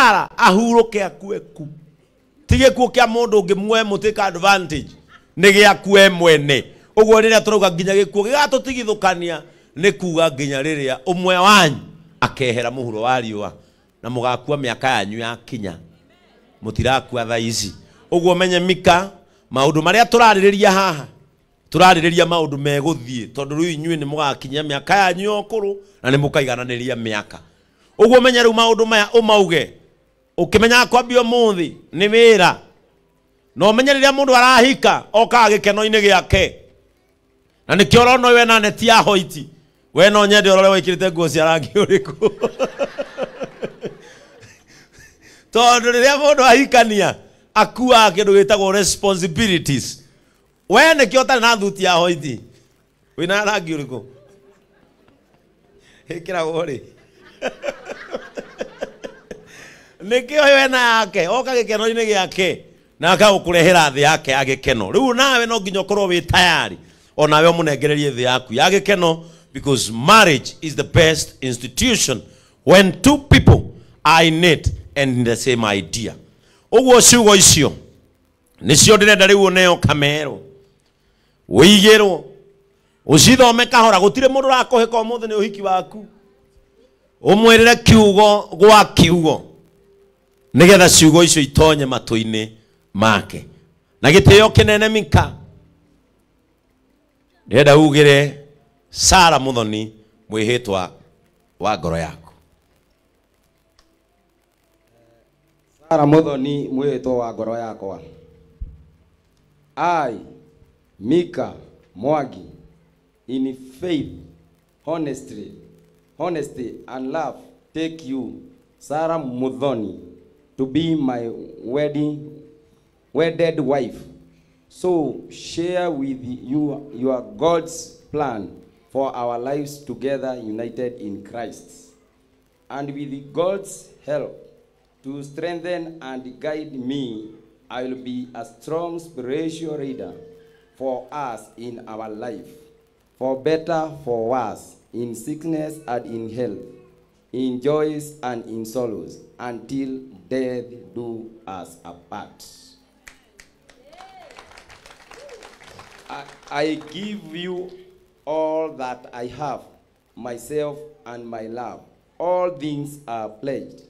Sara ahuruke akueku tige kuo kia mundu ngimwe mutika advantage nige akue mwene uguo riria turauga nginya gikuo gigatutigithukania ni kuga nginya riria umwe wanyu akehera muhuro wa riua na mugakua miaka yanyu ya kinya mutirakua thaici uguo menye Mika maundu maria turaririria haha turaririria maundu meguthie tondu riu inyui ni mugakinya miaka yanyu okuru na ni mukaigananiria miaka uguo menye riu maundu maya umauge ukimenya kwambia muthi ni wira no menye riria mundu arahika oka gikeno-ini giake na nikio rono we na neti ya hoiti we no nyende orore wikirite nguo cia rangi uriku tondu riria mundu ahikania akua kindu gitagwo responsibilities we nikio tari na thuti ya hoiti wina rangi uriku hikiragwo ri nikio we na yake oka gikeno-ini giake na akagukurehera thi yake agikeno riu nawe no nginya korwo wi tayari onawe omunengererie thi yaku ya gikeno because marriage is the best institution when two people are in it and in the same idea uguo ciugo icio nicio ndirenda riu oneo kamero wigirwo ucithome kahora gutire mundu rakuhika umuthi ni uhiki waku umwirire kiugo gwa kiugo nigetha ciugo icio itonye matu-ini make na gitio kinene Mika ndenda ugire Sara muthoni mwihitwa wa ngoro yaku Sara muthoni mwihitwa wa ngoro yakwa I Mika Mwangi in faith honesty and love take you Sara Muthoni to be my wedded wife. So share with you your God's plan for our lives together united in Christ. And with God's help to strengthen and guide me, I will be a strong spiritual leader for us in our life, for better, for worse, in sickness and in health, in joys and in sorrows, until death do us apart. I give you all that I have, myself and my love. All things are pledged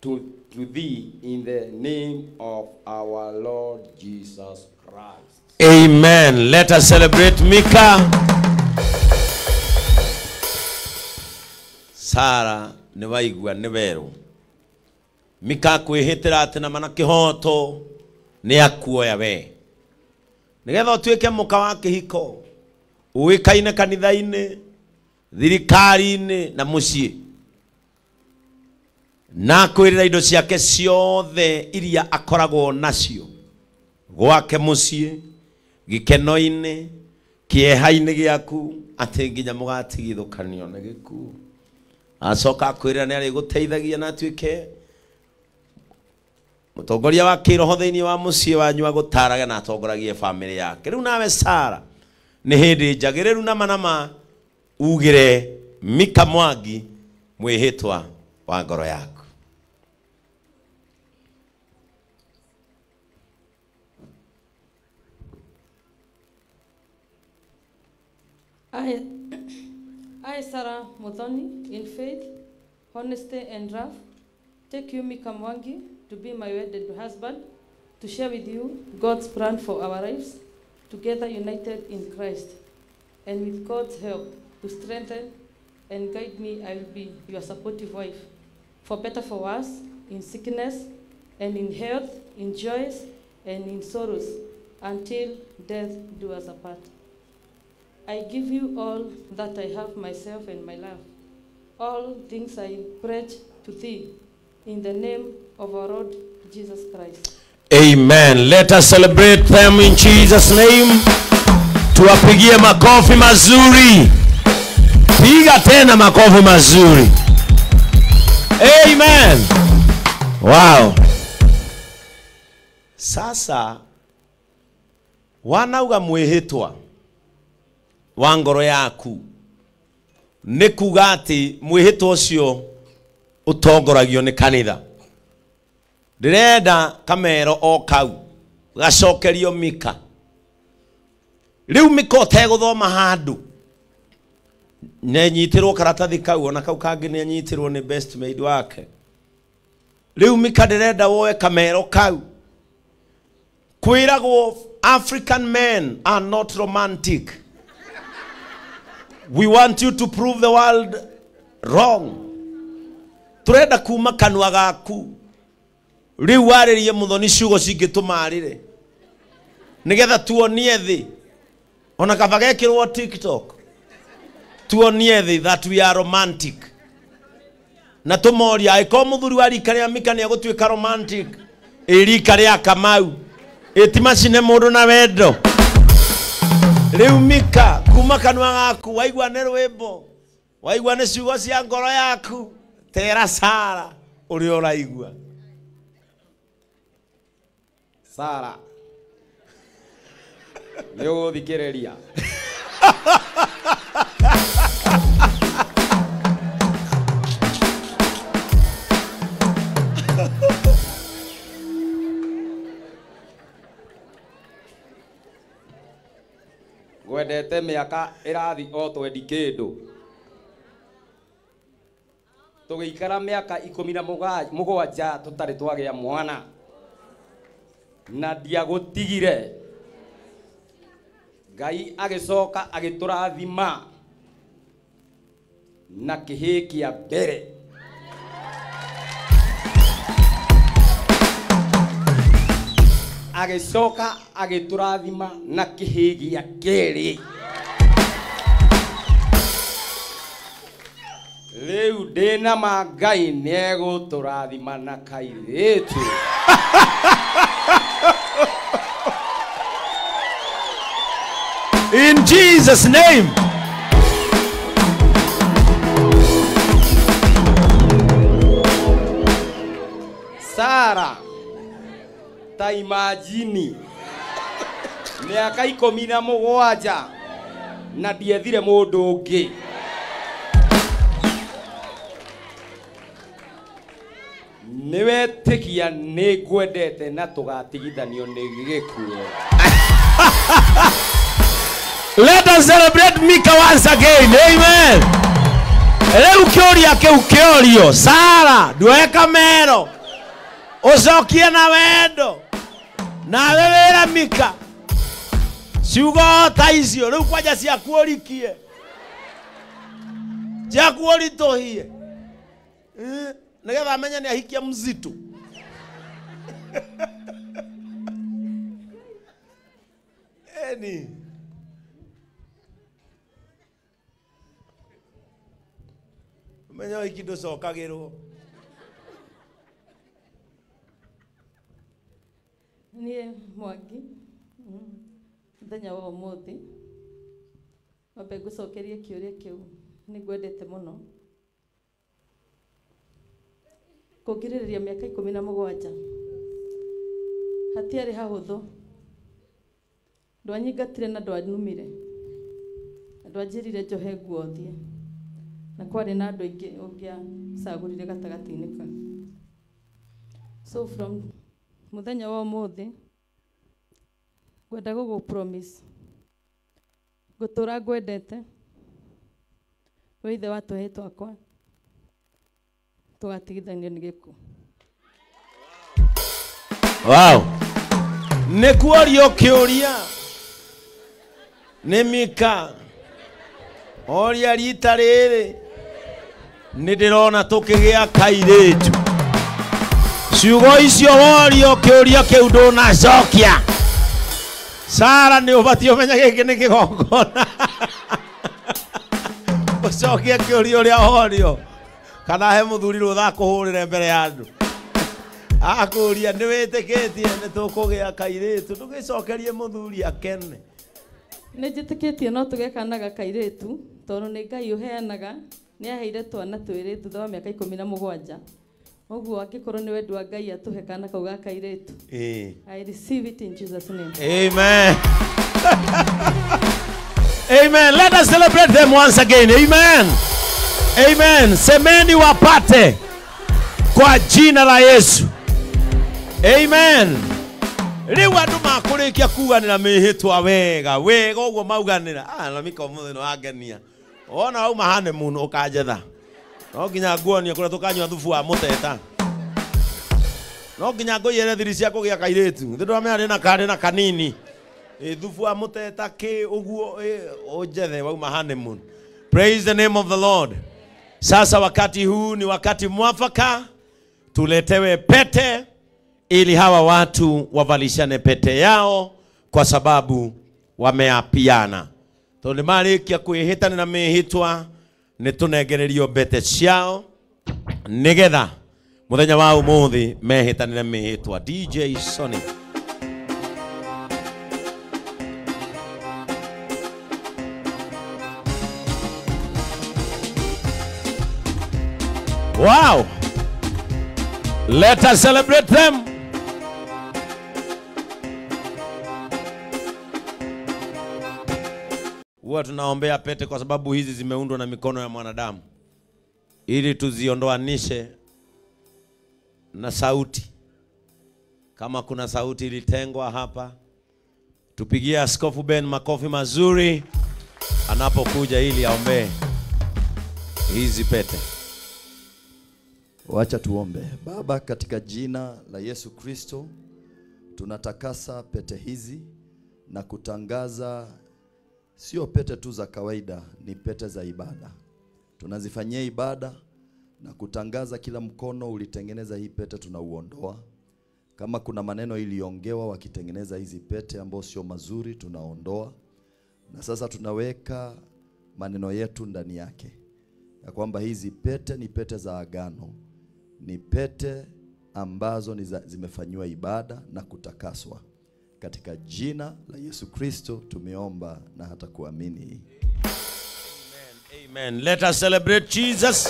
to thee in the name of our Lord Jesus Christ. Amen. Let us celebrate Mika. Sara ni waigua ni weru Mika kwihitira ati na mana kihoto ni akuoya we nigetha tuike muka wa kihiko uikaine kanitha-ini thirikari-ini na mucii na kwirira indo ciake ciothe iria akoragwo nacio gwake mucii gikeno-ini kieha-ini giaku ati nginya mugatigithukanio na gikuo acoka kwirira ni ari guteithagia na tuike mutongoria wa kiroho thiini wa mucii wanyu agutaraga na atongoragie family yake riu nawe Sara ni hindi njagiriru na manama ugire Mika Mwangi mwihitwa wa ngoro yaku. I, Sara Muthoni, in faith, honesty and love, take you, Mika Mwangi, to be my wedded husband, to share with you God's plan for our lives, together united in Christ. And with God's help to strengthen and guide me, I will be your supportive wife, for better, for worse, in sickness and in health, in joys and in sorrows, until death do us apart. I give you all that I have, myself and my love. All things I pledge to thee, in the name of our Lord Jesus Christ. Amen. Let us celebrate them in Jesus' name. Tuwapigie makofi mazuri. Piga tena makofi mazuri. Amen. Wow. Sasa wanauga mwihitwa wa ngoro yaku ni kuga ati mwihitwa ucio utongoragio ni kanitha Ndirenda kamero o kau gacokerio Mika. Riu Mika uteguthoma handu ne nyitirwo karatathi kau ona kau kangi ne nyitirwo ni best maid wake. Riu Mika ndirenda woe kamero kau kwiragwo African men are not romantic. We want you to prove the world wrong. Turenda kuma kanwa gaku riu waririe muthoni ciugo cingitumarire nigetha tuonie thi ona kabagekirwo TikTok tuonie thi that we are romantic na tumoria aiko muthuri wa rika ria Mika ni agutwika romantic rika ria Kamau etimacine mundu na wendo. Riu Mika kuma kanwa gaku waigua ne rwimbo waigua ne ciugo cia ngoro yaku tera Sara uri uraigua. Sara yo thikiriria gwendete miaka irathi o twendi kindu tugikara miaka 17 tutari twagia mwana na ndiagutigire Ngai agicoka agiturathima na kihikia mbere agicoka agiturathima na kihigia keri riu ndina ma Ngai neguturathima na kairitu. In Jesus' name. Sara ta imagine miaka 17 na ndiethire mundu ungi niwetikia ni ngwendete na tugatigithanio ni gikuo. Let us celebrate Mika once again. Amen. Leo kioria keu kiorio Sara duwe kamero ucokie na wendo na wewera Mika ciugo ta icio riu kwaja cia kuorikie cia kuoritohie nigetha amenye ni ahikia mzito. Eni menya ikindo cokagirwo nie Mwangi muthenya wa umuthi wambe ngucokerie kiuria kiu ni ngwendete muno kugiririria miaka 17 hatiari hahuthu ndwanyingatire na ndwanumire ndwanjirire njohe nguothie na kwari na andu aingi ungia sagurire gatagati-ini ka. So from muthenya wa umuthi ngwenda gugu promise gutura ngwendete we ithe wa tuhe twakwa tugatigithanio ni giku. Wow. Nikuorio kiuria ni Mika oria rita riri ni ndirona tukigia kairitu ciugo icio worio kiuria kiu ndunacokia. Sara ni ubatio menya giki ni kigongona ucokie kiuria uria worio kana he muthuri rutha kuhurire mbere ya andu akuria ni witikitie ni tukugia kairitu ndugicokerie muthuri akene. Ni njitikitie no tugekanaga kairitu tondu ni Ngai uheanaga ni aheire twana twiri thutha wa miaka 17 oguo angikorwo ni wendi wa Ngai atuhe kana kau ga kairitu. I receive it in Jesus name. Amen. Amen. Let us celebrate them once again. Amen. Amen. Semeni wapate kwa jina la Yesu. Amen. Riu andu makurikia kuganira mihitwa wega wega uguo mauganira na mika umuthi no agenia ona au mahane muno ukanjetha no nginya nguonia kuria tukanywa thubu wa muteta no nginya ngoyere thiri cia kugia kairitu ndu amenya na kanini thubu wa muteta ki uguo unjethe wa mahane muno. Praise the name of the Lord. Sasa wakati huu ni wakati mwafaka tuletewe pete ili hawa watu wavalishane pete yao kwa sababu wameapiana. Tondu marikia kwihitana na mihitwa nitunegererio pete ciao nigetha muthenya wa umuthi mehitana na mihitwa. DJ Sonny. Wow! Let us celebrate them. Huwa tunaombea pete kwa sababu hizi zimeundwa na mikono ya mwanadamu ili tuziondoanishe na sauti. Kama kuna sauti ilitengwa hapa, tupigie Pst Ben makofi mazuri anapokuja ili aombee hizi pete. Wacha tuombe. Baba, katika jina la Yesu Kristo tunatakasa pete hizi na kutangaza sio pete tu za kawaida, ni pete za ibada. Tunazifanyia ibada na kutangaza kila mkono ulitengeneza hii pete tunauondoa. Kama kuna maneno iliongewa wakitengeneza hizi pete ambao sio mazuri tunaondoa. Na sasa tunaweka maneno yetu ndani yake. Ya kwamba hizi pete ni pete za agano. Ni pete ambazo zimefanywa ibada na kutakaswa. Katika jina la Yesu Kristo tumeomba na hata kuamini. Amen. Amen. Let us celebrate Jesus.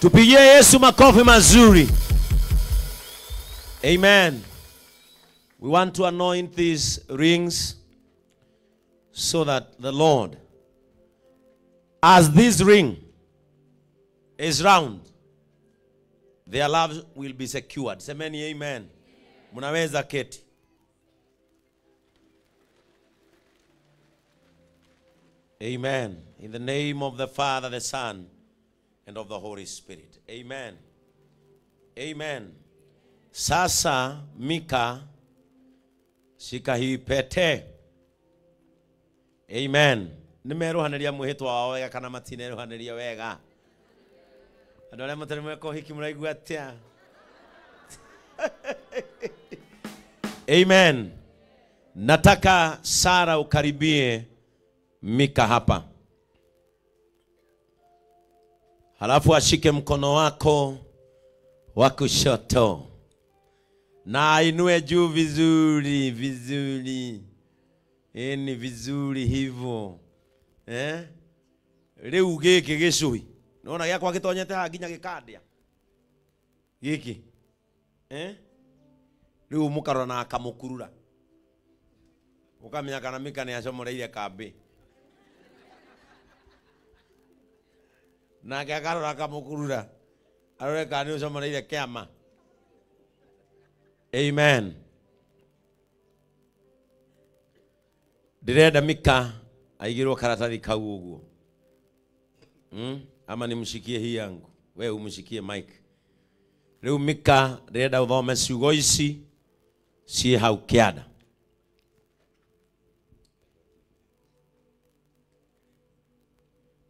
Tupigie Yesu makofi mazuri. Amen. We want to anoint these rings so that the Lord, as this ring is round, their love will be secured. Semeni amen. Munaweza keti. Amen. In the name of the Father, the Son, and of the Holy Spirit. Amen. Amen. Sasa Mika, shika hii pete. Amen. Nimeruhaniria muhitwa wao wega kana matineruhaniria wega. Andũ arĩa mũtarĩ mweka ũhiki mũraigua atĩa? Amen. Nataka Sara ukaribie Mika hapa. Halafu ashike mkono wako wa kushoto na ainue juu vizuri vizuri. Ni vizuri hivyo. Rĩu gĩkĩ gĩcũi. Nona gĩakwa gĩtonyete ha nginya gĩkandia. Gĩkĩ. Rĩu mũkarora na akamũkurura. Ukamenya kana Mika nĩ acomoreire kambĩ. Na akarora akamũkurura. Arore kana nĩ acomoreire kĩama. Amen. Ndirenda Mika aigirwo karatathi kau ũguo. Ama nimshikie hii yangu. Wewe umshikie mic. Leo Mika ndirenda uthome ciugo ici ciĩ hau kĩanda.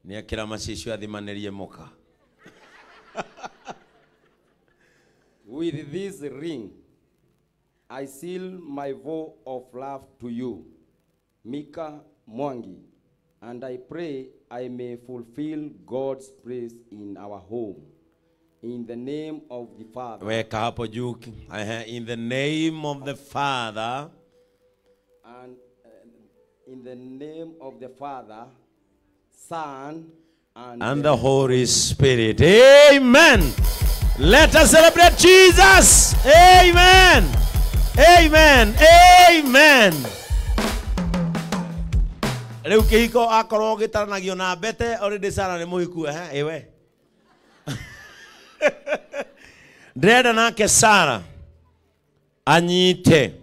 Ni akira macicio athimanĩrie mũka. With this ring, I seal my vow of love to you, Mika Mwangi, and I pray I may fulfill God's praise in our home. In the name of the Father. Weka hapo juu. In the name of the Father. And in the name of the Father, Son, and the Holy Spirit. Amen. Let us celebrate Jesus. Amen. Amen. Amen. Leo kihiko akorwo gitaranagio na bete already Sara ni muhiku ewe. Ndenda nake Sara anyite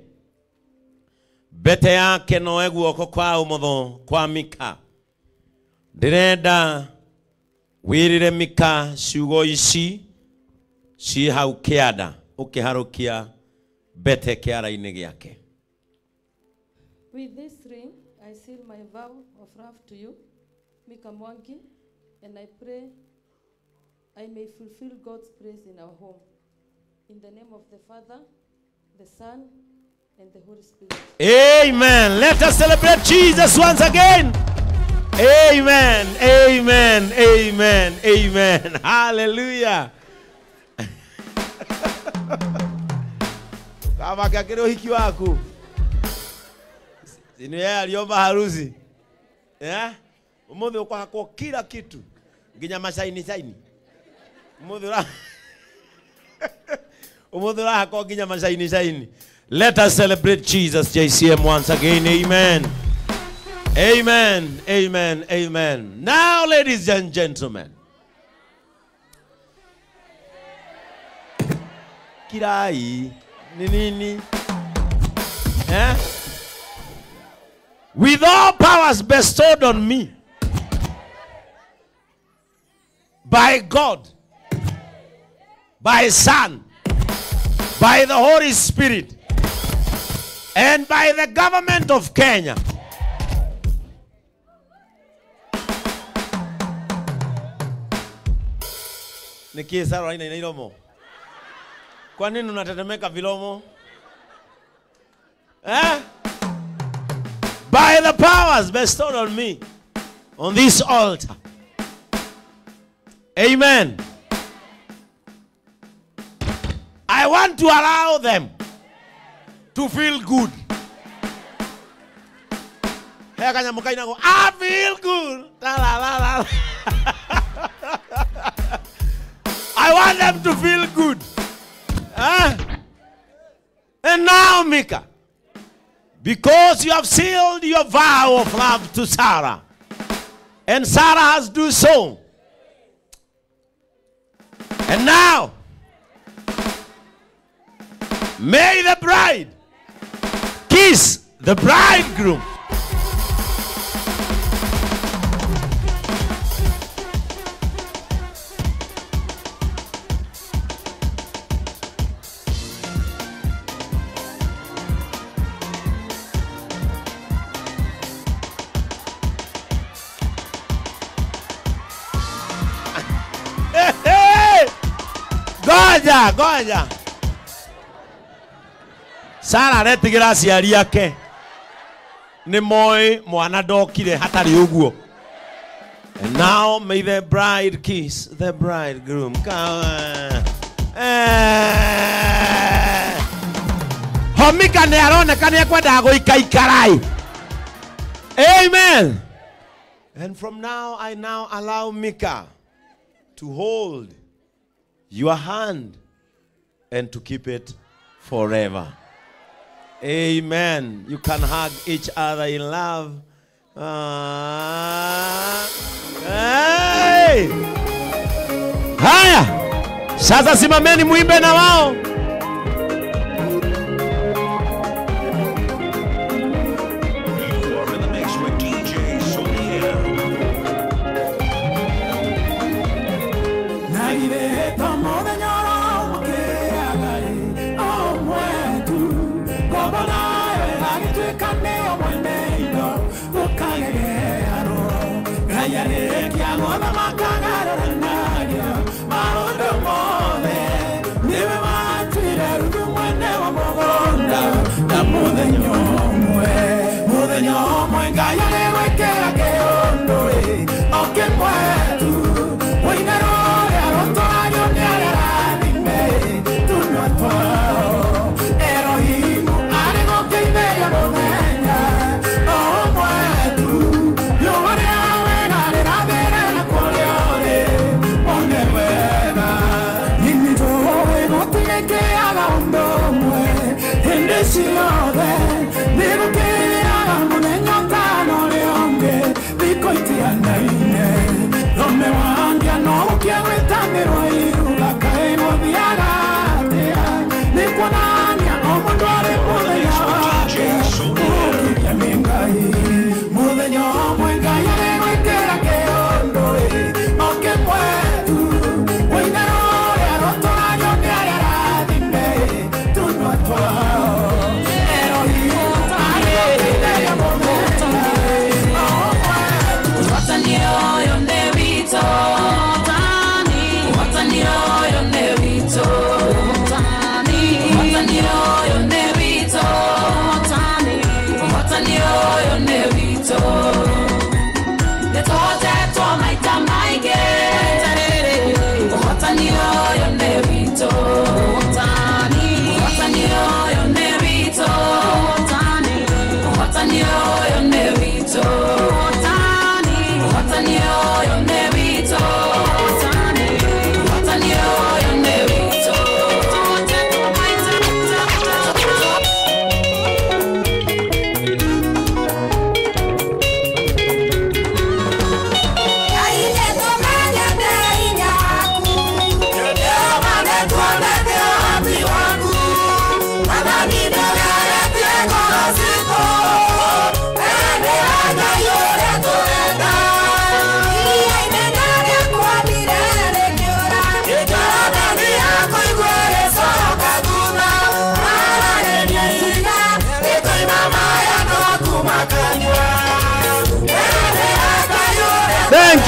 bete yake no guoko kwa umotho kwa Mika. Ndirenda wirire Mika ciugo ici ci hau kianda ukiharukia bete kiara-ini giake. With this ring, I seal my vow of love to you, Mika Mwangi, and I pray I may fulfill God's praise in our home. In the name of the Father, the Son, and the Holy Spirit. Amen. Let us celebrate Jesus once again. Amen. Amen. Amen. Amen. Hallelujah. Kama kakero hiki wako. Sini yeye aliomba harusi. Umuthi ukahakwo kila kitu. Nginya mashaini shaini. Umuthi hakwo nginya mashaini shaini. Let us celebrate Jesus, JCM, once again. Amen. Amen. Amen. Amen. Now, ladies and gentlemen. Kirai. Nini. With all powers bestowed on me by God, by Son, by the Holy Spirit, and by the government of Kenya, nikisara ina ilomo. Kwa nini unatetemeka vilomo? By the powers bestowed on me on this altar. Amen. I want to allow them to feel good. I feel good. I want them to feel good. And now, Mika, because you have sealed your vow of love to Sarah, and Sarah has done so. And now, may the bride kiss the bridegroom. Goja. Sarah retigira aciari ake ni moi mwana ndokire hatari uguo. And now may the bride kiss the bridegroom. Homika ne aroneka ni ekwenda guikaikarai. Amen. And from now I now allow Mika to hold your hand and to keep it forever. Amen. You can hug each other in love. Hey! Haya! Sasa simameni muimbe na wao.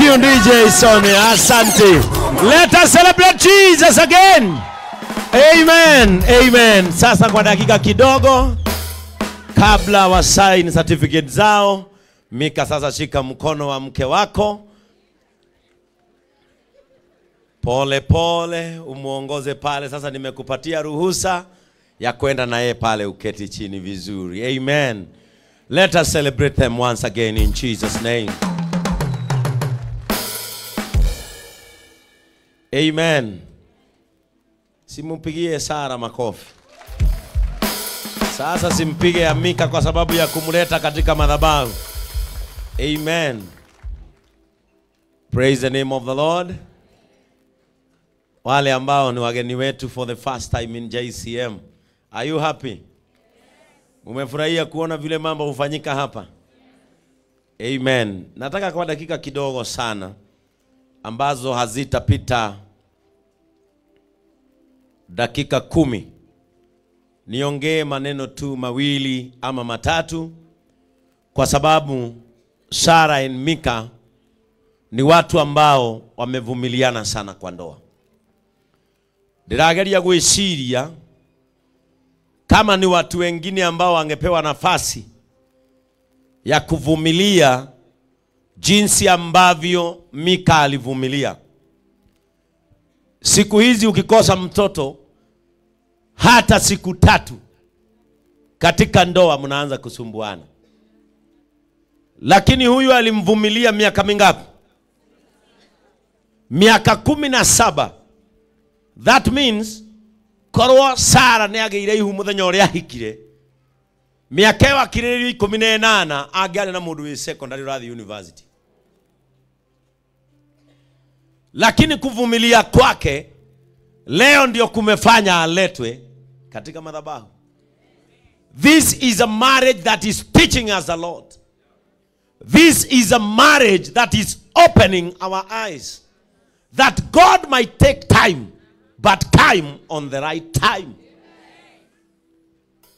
you, DJ Sonny. Asante. Let us celebrate Jesus again. Amen. Amen. Sasa kwa dakika kidogo kabla wa sign certificate zao, Mika, sasa shika mkono wa mke wako. Pole pole umuongoze pale. Sasa nimekupatia ruhusa ya kwenda naye pale uketi chini vizuri. Amen. Let us celebrate them once again in Jesus' name. Amen. Simumpigie Sara makofi. Sasa simpige ya Mika kwa sababu ya kumleta katika madhabahu. Amen. Praise the name of the Lord. Wale ambao ni wageni wetu for the first time in JCM. Are you happy? Umefurahia kuona vile mambo hufanyika hapa? Amen. Nataka kwa dakika kidogo sana ambazo hazitapita dakika 10 niongee maneno tu mawili ama matatu, kwa sababu Sara and Mika ni watu ambao wamevumiliana sana kwa ndoa. Ndirageria gwiciria kama ni watu wengine ambao wangepewa nafasi ya kuvumilia jinsi ambavyo Mika alivumilia. Siku hizi ukikosa mtoto hata siku 3 katika ndoa mnaanza kusumbuana. Lakini huyu alimvumilia miaka mingapi? Miaka 17. That means korwo Sara ne ageire ihu muthenya uria hikire, miaka wa kiriri 18 angiare na mundu wi secondary rathi university. Lakini kuvumilia kwake leo ndio kumefanya aletwe katika madhabahu. This is a marriage that is teaching us a lot. This is a marriage that is opening our eyes that God might take time, but time on the right time.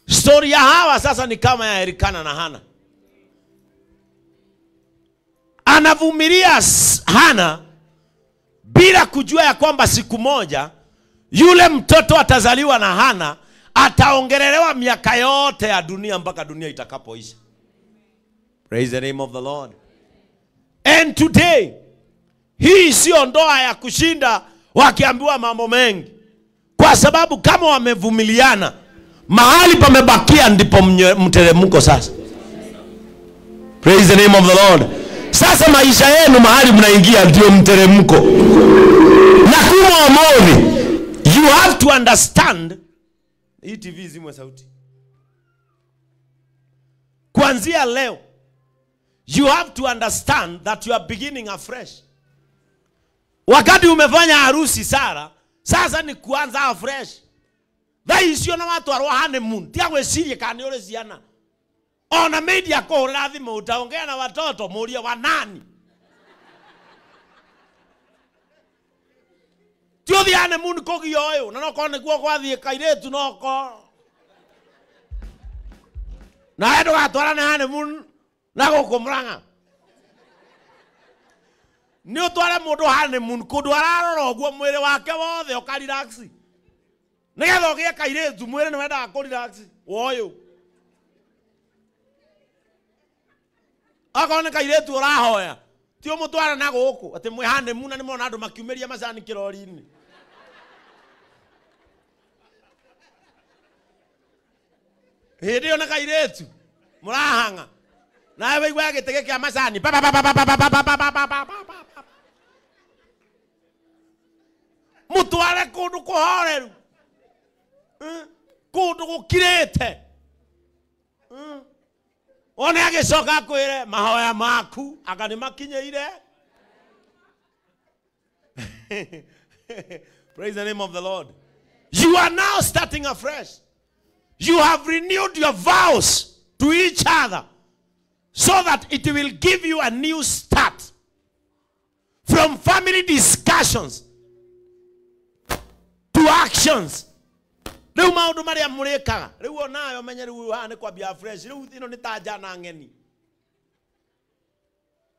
Story ya hawa sasa ni kama ya Erikana na Hana. Anavumilia Hana bila kujua ya kwamba siku moja yule mtoto atazaliwa na Hana ataongelelewa miaka yote ya dunia mpaka dunia itakapoisha. Praise the name of the Lord. And today, hii sio ndoa ya kushinda wakiambiwa mambo mengi, kwa sababu kama wamevumiliana, mahali pamebakia ndipo mteremko sasa. Praise the name of the Lord. Sasa maisha yenu mahali mnaingia ndio mteremko. Na kuma amoni, you have to understand. Hii TV zimwe sauti. Kuanzia leo, you have to understand that you are beginning afresh. Wakati umefanya harusi Sara, sasa ni kuanza afresh. Thai sio na watu arwa honeymoon, tia gwecirie kana uri ciana. Ona media ko rathimo utaongea na watoto muria wa nani? Tio thi honeymoon ko gioyo, na no ko ne guo gwathie kairetu no ko. Na endo gatwara na honeymoon na gukumranga. Ni utware mundu honeymoon kundu ararora oguo mwire wake wothe ukarelax. Nigetha ugie kairetu mwire ni wenda ku relax. Woyo. Akone kairetu urahoya. Tio mutwara na guku ati mwe honeymoon ni mona andu makiumeria macani kirori-ini. Hindi ona kairetu murahanga. Na wewe igwa gitege kia macani. Mutware kundu kuhoreru. Kundu gukirete. One agicoka kwire mahoya maku akani makinyeire. Praise the name of the Lord. You are now starting afresh. You have renewed your vows to each other so that it will give you a new start. From family discussions to actions. Riu maundu maria murikaga riu onayo menye riu hane kwambia fresh riu ino ni ta jana ngeni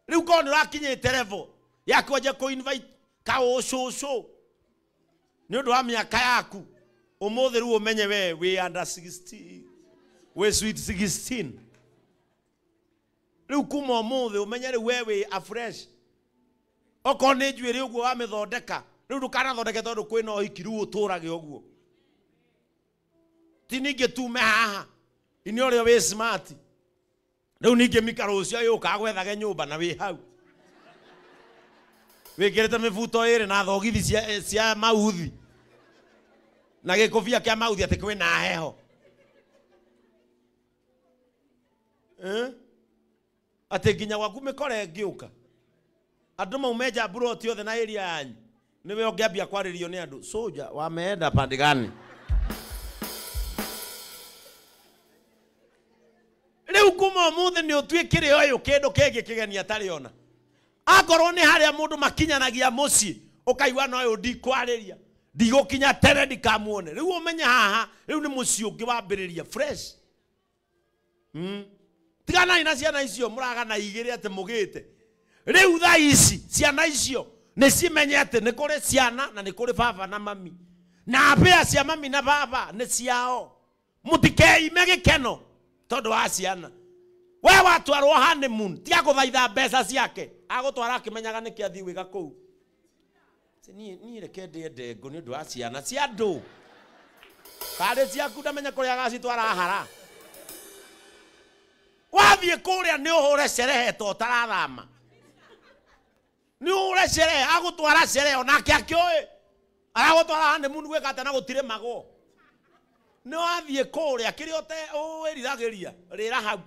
riu ko ni rakinyite level ya kwaje ko invite ka ucucu ni undu wa miaka yaku umuthi ru umenye we under 16 we sweet 16 riu kuma umuthi umenye ri we afresh oko ni njuiri uguo wa mithondeka riu ndukana thondeke tondu kwina uhiki riu uturage uguo ti ninge tume haha ini orio we smart riu ninge mikaro ucio yuka gwethage nyumba na we hau wikirite mibuto iri na thogithi cia mauthi na gikobia kia mauthi ati kwina heho ati nginya gwaku mikore ngiuka andu maumeja buroti othe na area yanyu niwe ongiambia kwaririo ni andu soja wameenda pande gani riu kuma muthe ni utwikire oyo kindu kenge kigenia tariona akorwo ni haria mundu makinyanagia muci ukaigwa no yo ndikwariria ndigukinya tere ndikamuone riu umenye haha riu ni muci ungi wambiriria fresh tigana ina ciana icio muragana igire ati mugite riu tha ici ciana icio ni cimenyete ni kuri ciana na ni kuri baba na mami na mbia cia mami na baba ni ciao mutikeime gikeno tondu wa ciana we watwarwo honeymoon tia guthaitha mbeca ciake agutwara akimenyaga niki athi wiga kuu ni reke ndengo ni undu wa ciana cia andu kari ciaku ndamenya kuria agacitwara hara wathie kuria ni uhure sherehe to tarathama ni uhure sherehe agutwara sherehe onake akioe aragutwara honeymoon gwikate na gutire mago ni wathie kuria kiriote wiriragiria rira hau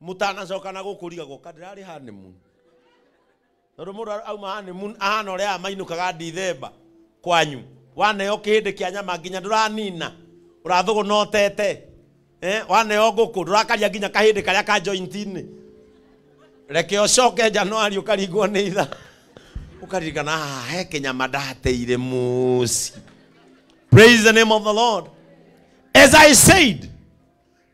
mutana coka na gukuriga goka ndirari honeymoon tondu mundu auma honeymoon ahana uria amainukaga December kwanyu waneo kihindi kia nyama nginya nduranina urathugunotete waneo nguku ndurakaria nginya kahindi karia ka joint-ini reke ucoke January ukarigwo ni itha ukaririkana he kinyama ndateire muci. Praise the name of the Lord. As I said,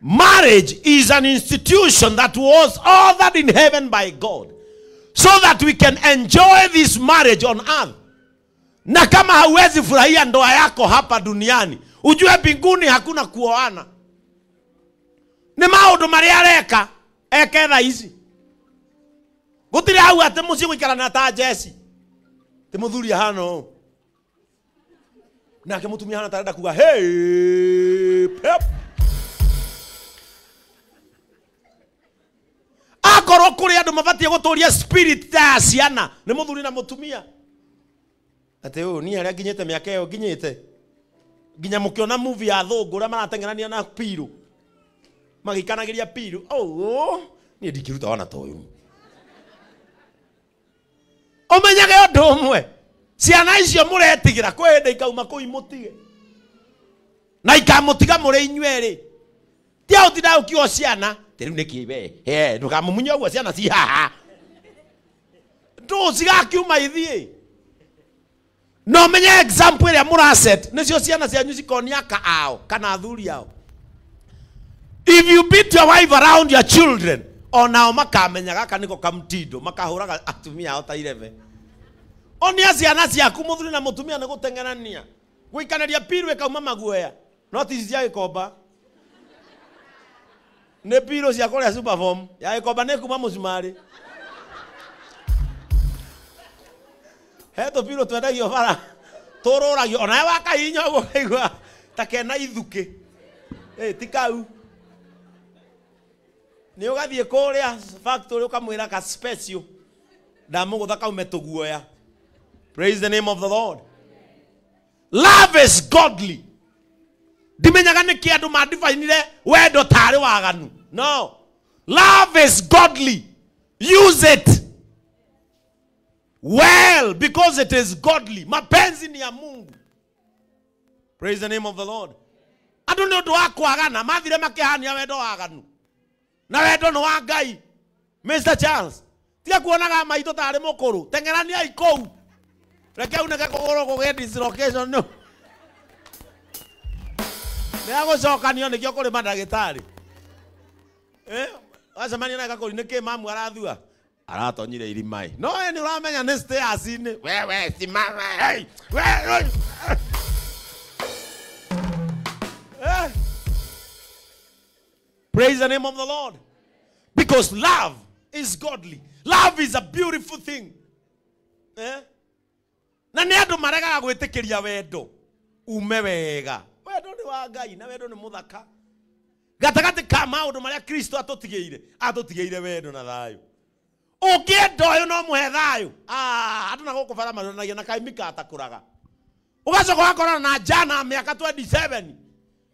marriage is an institution that was ordered in heaven by God so that we can enjoy this marriage on earth. Na kama hauwezi furahia ndoa yako hapa duniani, ujue mbinguni hakuna kuoana. Ni maundu maria areka eke thaici gutire hau ati muci guikarana ta Jesse ti muthuri hano nake mutumia hana tarenda kuga hey pep akoro kuri andu mabatie guturia spirit ta ciana ni muthuri na mutumia ati ni haria nginyite miaka iyo nginyite nginya mukiona movie ya thungura maratengerania na piru magikanagiria piru ni ndikiruta wana toyu omenyage undu umwe ciana icio muretigira kwende ikauma kuimutige na ikamutiga muri inyueri tia utinda ukio ciana teriu nikibe ndukamumunya uguo ciana ci haha cigakiuma ithie no menye example iria muraset nicio ciana cianyu cikonia ka ao kana athuri ao. If you beat your wife around your children, onao makamenya gaka niko kamtindo makahuraga atumia ao ta 11 onia ciana ciaku muthuri na mutumia ni gutengerania guikanaria piru ikauma maguoya no ti cia gikomba ne piru cia kuria super form ya gikomba ne kuma mucumari heto piru twendagio bara tururagio ona wa kahinya uguo kaigua ta kena ithuki tikau ni ugathie kuria factory ukamwira ka special ndamugutha kaume tuguoya. Praise the name of the Lord. Love is godly. Dimenyaga ni kiandu ma define wendo tari waganu. No. Love is godly. Use it well because it is godly. Mapenzi ni ya Mungu. Praise the name of the Lord. Andu ni undu wa kwagana mathire makihania wendo waganu. Na wendo no wa Ngai. Mr. Charles. Tia kuonaga maito tari mukuru. Tengerania ikou. Reke uneka kogoro kuge dislocation no. Neago cokanio nikio kuri mandagitari. Wacemania na gakuri niki mamu arathua. aratonyire irimai no ni uramenya ni stairs ni wewe simama hey wewe praise the name of the Lord, because love is godly. Love is a beautiful thing. Na ni andu marega gwitikiria wendo ume wega. Wendo ni wa Ngai na wendo ni muthaka. Gatagati ka maundu maria Kristo atutigire wendo na thayu. Ukienda uyu no muhe thayu. Andu na gukubara maranagia na kaimika atakuraga. Ugacoka wakora na jana miaka 27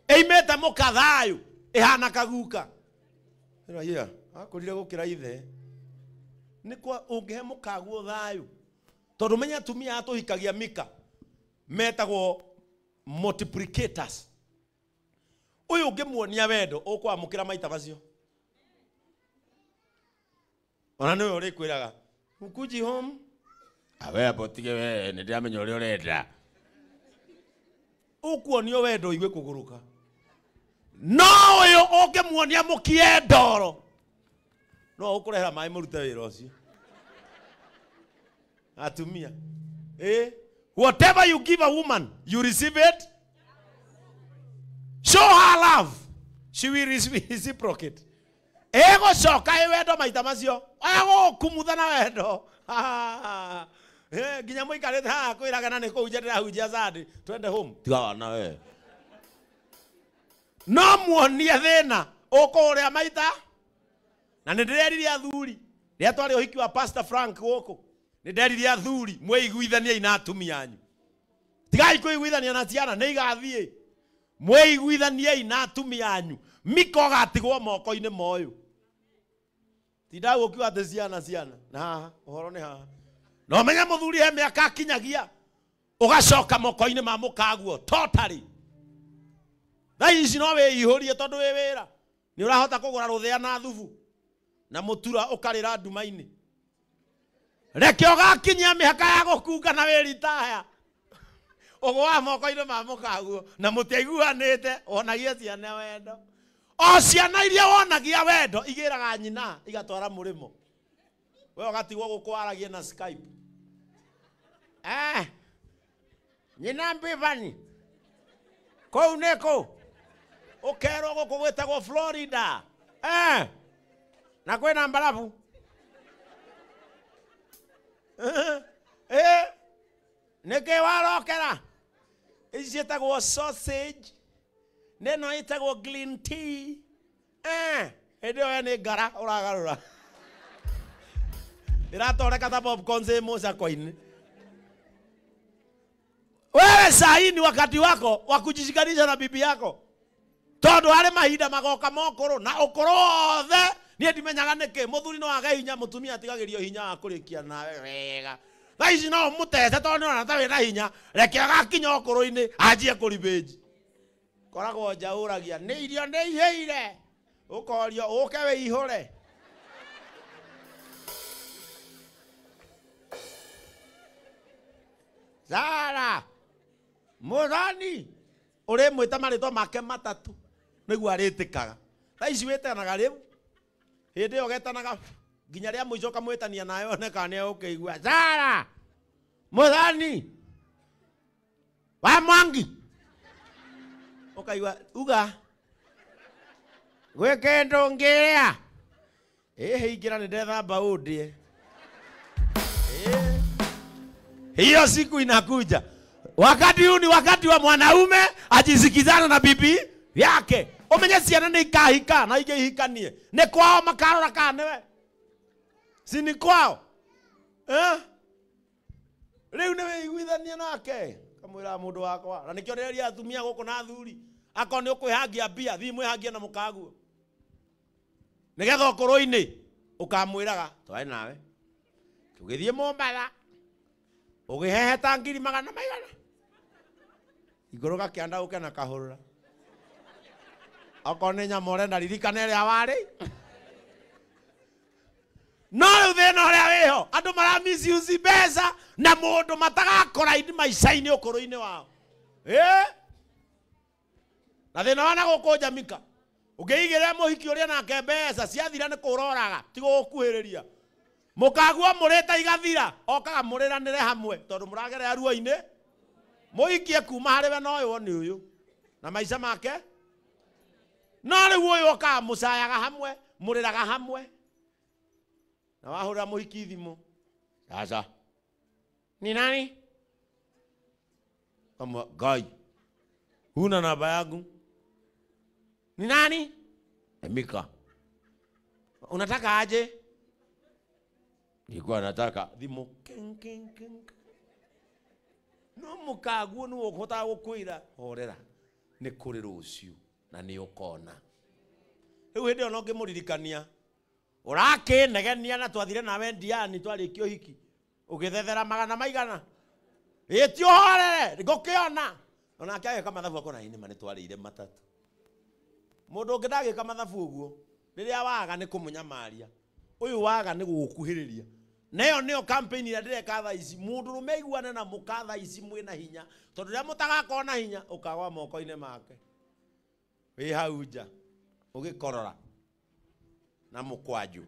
eimete muka thayu ihana kaguka. Ira akurire gukira ithe. Ni kwa ungihe mukaguo thayu. Tondu menya tumia atuhikagia mika metagwo multiplicators. Uyu ungimuonia wendo ukwamukira maita macio. Ona niwe urikwiraga ukuji home awe abotige we ni ndiamenya uri urenda. Ukuonio wendo igwe kuguruka. No uyu ungimuonia mukie ndoro no ukurehera mai murute wira ucio. Atumia whatever you give a woman you receive it. Show her love, she will reciprocate. Ego shoka wendo maita macio ego kumuthana wendo ginya muikarite ha kwiraga na ni ku nje ndira zadi twende home tiga na we no muonie thina ukuria maita na ndireriria athuri ria twari uhiki wa Pastor Frank guku ninderiria athuri mweiguithania ina atumia anyu tigai kuiguithania na ciana ni igathie mweiguithania ina atumia anyu miko gatigwo moko-ini moyo tinda gukiwa ati ciana na uhoro ni haha no menya muthuri he miaka akinyagia ugacoka moko-ini ma mukaguo totally. Thaici no wiihurie tondu wi wira ni urahota kugura ruthia na thubu na mutura ukarira nduma-ini. Reke ugakinyia mihaka ya gukunga na wiritaya ugwa moko-ini ma mukaguo na mutiaiguanite wonagia ciana wendo. O ciana iria wonagia wendo igiraga nyina igatwara murimo we ugatigwo gukwaragia na Skype. Nyina mbivani kou neko ukerwo guku gwitagwo Florida na kwina mbarabu niki warokera ici cietagwo sausage neno itagwo green tea hĩndĩ ĩyo nĩ ngara ũragarũra ĩratoreka ta popcorn ĩ mũcakwa-inĩ. Wewe sahi ni wakati wako wa kujishikanisha na bibi yako tondu harĩ mahinda magoka mokoro na ukoro othe niĩ ndimenyaga nĩkĩ mũthuri no age hinya mũtumia atigagĩrio hinya wa kũrĩkia nawe wega. Thaici no mũtete tondu nĩona ta wĩna hinya reke agakinya ũkũrũ-inĩ anjie kũribĩnji koragwo njaũragia nĩ irio nĩ ihĩire ũkorio ũke wĩihũre. Zara Mũthoni ũrĩ mwĩta marĩtwa make matatu nĩguo arĩtĩkaga. Thaici wĩtanaga rĩu hĩndĩ ĩyo getanaga nginya rĩa mũico kamwĩtania nawe one kana nĩ ũkĩigua Zara Mũthoni wa Mwangi ukaigua uga gwĩ kĩndũ ngĩrĩa hingĩra nĩ ndethamba ũndĩe. Hiyo siku inakuja. Wakati huu ni wakati wa mwanaume ajisikizana na bibi yake. Umenye ciana nĩ ikahika na igĩhikanie nĩ kwao makarora kana nĩwe si ni kwao rĩu nĩ wĩiguithania nake kamwĩra mũndũ wakwa na nĩkĩo rĩrĩa atumia gũkũ na athuri akorwo nĩ ũkwĩhangia mbia thiĩ mwĩhangie na mũkaguo nĩgetha ũkũrũ-inĩ ũkamwĩraga twaĩ nawe tũgĩthiĩ Mombatha ũgĩheheta ngiri 100 igũrũ gakĩanda ũke na kahũrũra okorwo nĩ nyama ũrenda ririkana ĩrĩa warĩ. No rĩu thĩna ũrĩa wĩho andũ maramisusi mbeca na mũndũ matagakora maica-inĩ ũkũrũ-inĩ wao. Na thĩna wana gũkũ Jamaica ũngĩigĩrĩra mũhiki ũrĩa nake mbeca ciathira nĩ kũroraga ti gũkuhĩrĩria Mukagua mureta igathira okaga muriranire hamwe tondu muragerera ruo-ini muikie kuma hari we no ni uyu na maisha make no riu uyu okaga mucayaga hamwe muriraga hamwe na wahurira muhiki thimu sasa ni nani kama gai huna namba yangu ni nani Emika unataka aje nilikuwa nataka thimu king no mukaguo ni ukota gukwira horera ni kuri rucio na ni ukona riu hindi ono ngimuririkania urakinegenia na twathire nawe ndiani twarikio hiki ugithethera magana maigana itio horere ngukiona ona akiageka mathabu akona ini mane twarire matatu mundu ngindagika mathabu uguo riria waga ni kumunyamaria uyu waga ni gukuhiriria nayo niyo campaign ira ndireka tha ici mundu rumeiguana na mukatha ici mwina hinya tondu ria mutagakona hinya ukagwa moko-ini make wi hau nja ugikorora na mukwanju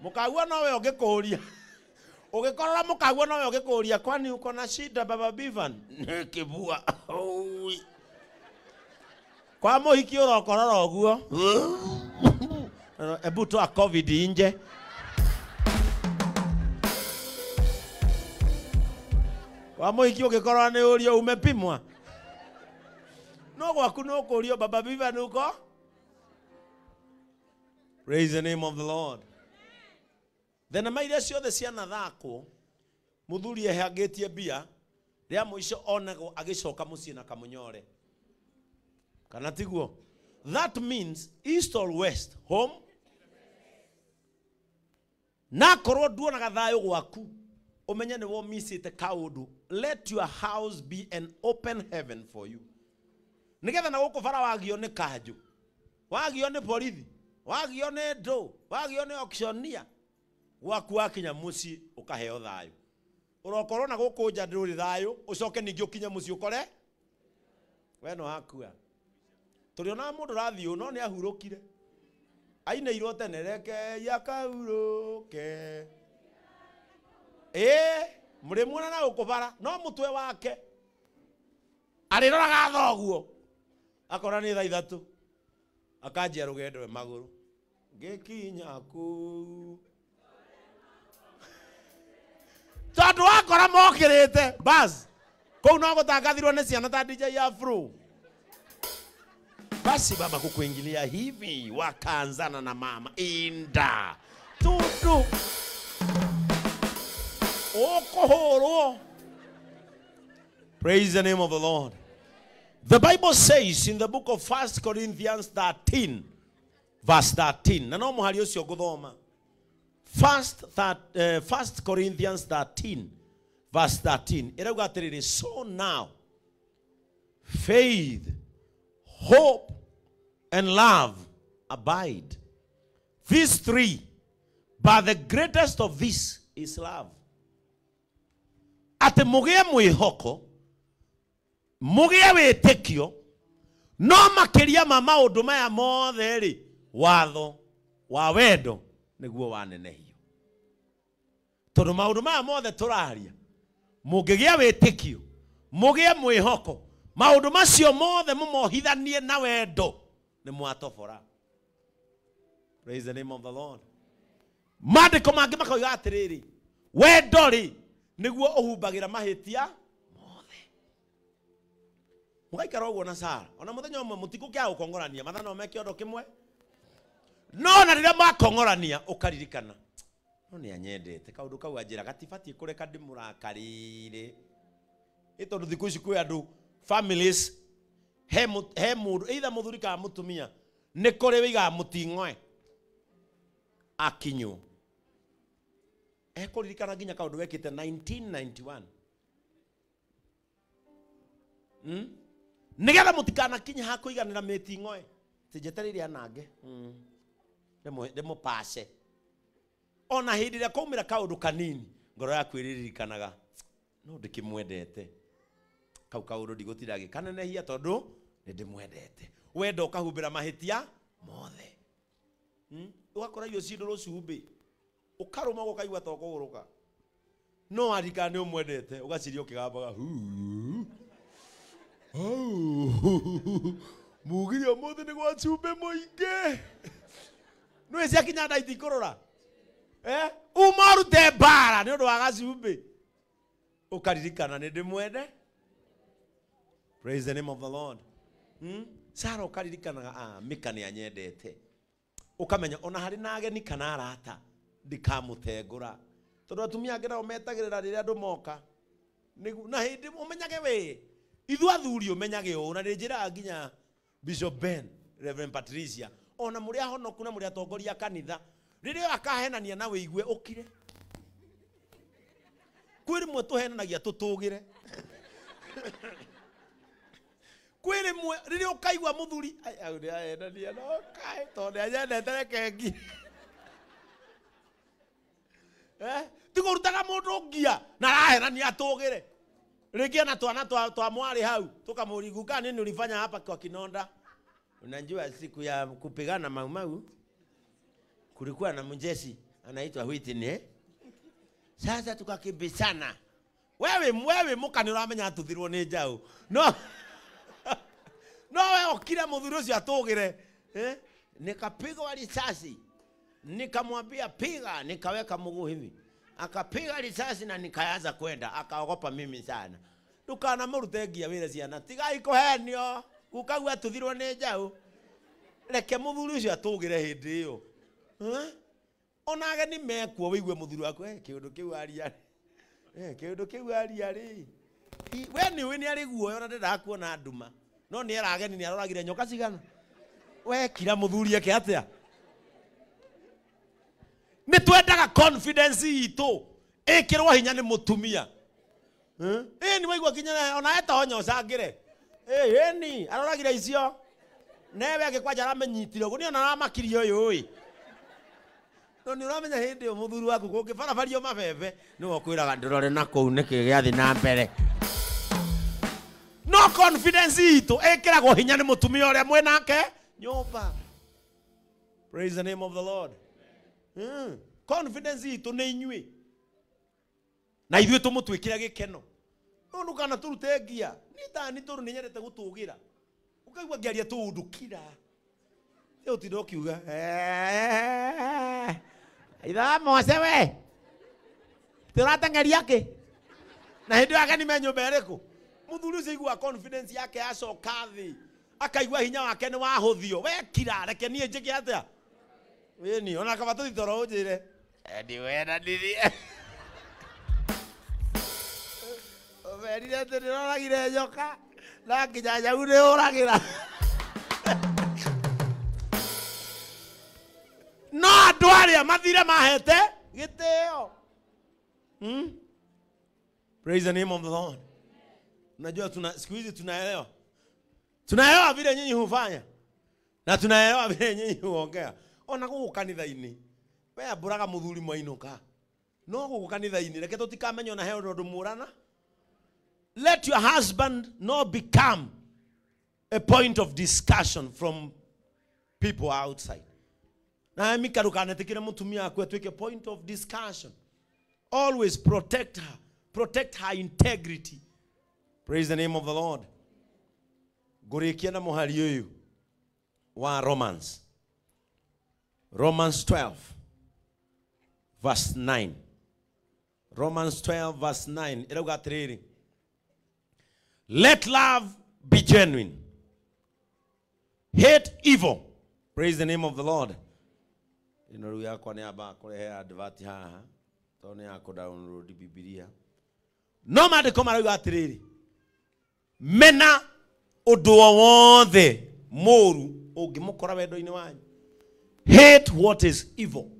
mukagua nowe ugikuria ugikorora mukagua nowe ugikuria kwani uko na shida baba Bivan kibua kwa muhiki urokorora uguo ebu toa covid nje kwa muhiki ugikorora ni urio umepimwa no gwaku no kurio baba Bivan uko. Praise the name of the Lord. Then maire ciothe ciana thako muthuri ehangitie bia ria muico onago agicoka mucii na kamunyore kana tiguo. That means east or west home na korwo nduonaga thayo gwaku umenye ni wo missite kaundu. Let your house be an open heaven for you. Nigetha na guku bara wagio ni kanju wagio ni borithi wagio ni ndo wagio ni auctioneer gwaku wakinya mucii ukaheo thayo urokorwo na guku nja nduri thayo ucoke ningi ukinye mucii ukore we no hakua turiona mundu rathio no ni ahurukire aina irote nereke yakahuruke muri muona na ukubara no mutwe wake ariroraga thoguo akora ni thaa ithatu akanjia rugendo we maguru ngikinya ku tondu wakora mokirite bas kou no gutangathirwo ni ciana ta DJ Afro basi baba kukuingilia hivi wakaanzana na mama inda tutu okohoro. Praise the name of the Lord. The Bible says in the book of 1 Corinthians 13 verse 13 na no muhari ucio guthoma 1 Corinthians 13 verse 13 irauga atiriri so now faith hope and love abide, these three, but the greatest of these is love. Ate mugie mwihoko mugie witikio no makiria ma maundu maya mothe ri watho wa wendo niguo wanenehio tondu maundu maya mothe turaria mungigia witikio mugie mwihoko maundu macio mothe mumohithanie na wendo ni mwatobora. Praise the name of the Lord. Mandiko mangi makoiga atiriri wendo ri niguo uhumbagira mahitia mothe. Mugaikara uguo na Sara ona muthenya umwe mutikukia ukongorania mathana omeke ondo kimwe no na riria makongorania ukaririkana no ni anyendete kaundu kau anjira gatibati kureka ndimurakarire ito nduthiku ici kwi andu families he mundu either muthuri ka mutumia ni kuri wiga muting'oe akinyo kuririkana nginya kaundu wekite 1991 nigetha mutikana kinya hakuiganira miting'oe tijeterire anange demo pase ona hindi ria kumira kaundu kanini ngoro yaku iririkanaga no ndikimwendete kau kaundu ndigutira kanenehia tondu ndimwendete wendo ukahumbira mahitia mothe ugakora iyo cindoro cumbi ukaruma ukaigua toko guruka no arika ni umwendete ugaciria ukigambaga mugirio muthi ni gwa cumbi muingi no cia kinya ndaiti kurora umarute bara ni undu wa gacumbi ukaririkana ni ndimwende. Praise the name of the Lord. Sara ukaririkanaga Mika ni anyendete ukamenya ona hari na ageni kana arata ndikamutengura tondu atumia angĩ nao metagĩrĩra rĩrĩa andũ moka na hĩndĩ ũmenyage we ithu athuri ũmenyage ũũ na njĩra nginya Pst Ben Reverend Patricia ona mũrĩ ahonoku na mũrĩ atongoria kanitha rĩrĩa akahenania na wĩigue ũkire kwĩrĩ mwe tũhenanagia tũtũgĩre kwĩrĩ mwe rĩrĩa ũkaigua mũthuri au nĩ ahenania no kaĩ tondũ anyendete rekengi tigo rutaga mũndũ ngia na arahenania tũgĩre rĩngĩ na twana twa mwari hau tukamũrigu kana nini ulifanya hapa kwa Kinonda. Unajua siku ya kupigana mau kulikuwa na mjesi anaitwa Whitney. Sasa tukakimbizana. Wewe mukani uramenya atuthirwo ni njau. No we okira muthuri ucio atugire nikapigwa risasi nikamwambia piga nikaweka mguu hivi akapiga risasi na nikaanza kwenda akaogopa mimi sana dukana murute ngia wire ciana tigai kuhenio ukagwa tuthirwo ni njau reke muthuri ucio atugire hindi iyo onage ni mekuo wigue muthuri wako kiundu kiu aria kiundu kiu aria ri we ni ari guoyo na ndenda kuona nduma no ni arageni ni aroragire nyoka cigana we kira muthuri yake atia ni twendaga confidence itu ikirwo hinya ni mutumia ni waigua kinya ona eta honyo cangire ni aroragire icio newe agikwaja aramenyitire ugu ni ona aramakirio uyu no ni uramenya hindi yo muthuri waku kungibarabario mabebe niwe kwiraga ndorore na kou niki giathi na mbere no confidence itu ikiragwo hinya ni mutumia uria mwenake nyumba. Praise the name of the Lord. Confidence itu ni inyui na ithuĩ tũmũtwĩkĩre gĩkeno no ndũkana tũrute ngia ni tondũ nĩ nyendete gũtũgĩra ũkaigua ngĩaria tũũndũkira ĩ ũtinda ũkiuga itha Mose we tũrateng'eria kĩ na hĩndĩ ĩyo ageni me nyũmba ĩrĩkũ mũthuri ũcio aigua confidence yake yacoka thĩ akaigua hinya wake nĩ wahũthio wekira reke niĩ njĩke atĩa ni ona kaba tũthitoro ũnjĩre ndiwenda ndirie ũmerire atĩ nĩroragire nyoka na nginya nyau nĩũragĩra no andũ arĩa mathire mahete gĩtĩo. Praise the name of the Lord. Unajua siku hizi tunaelewa vile nyinyi hufanya na tunaelewa vile nyinyi huongea. Ona guku kanitha-ini we amburaga muthuri mwainuka no guku kanitha-ini reke tutikamenyo na heo ndu murana. Let your husband not become a point of discussion from people outside. Na Mika ndukanetikire mutumia akwe twike point of discussion. Always protect her integrity. Praise the name of the Lord. Gurikia na muhari uyu wa Romans 12 verse 9. Romans 12 verse 9. Irauga atiriri. Let love be genuine. Hate evil. Praise the name of the Lord. Ino yakwa ni aba kurehe advert haha. Tone yako download Biblia. No maandiko marauga atiriri. Mena undu wothe moru ungimukora wendo-ini wanyu. Hate what is evil.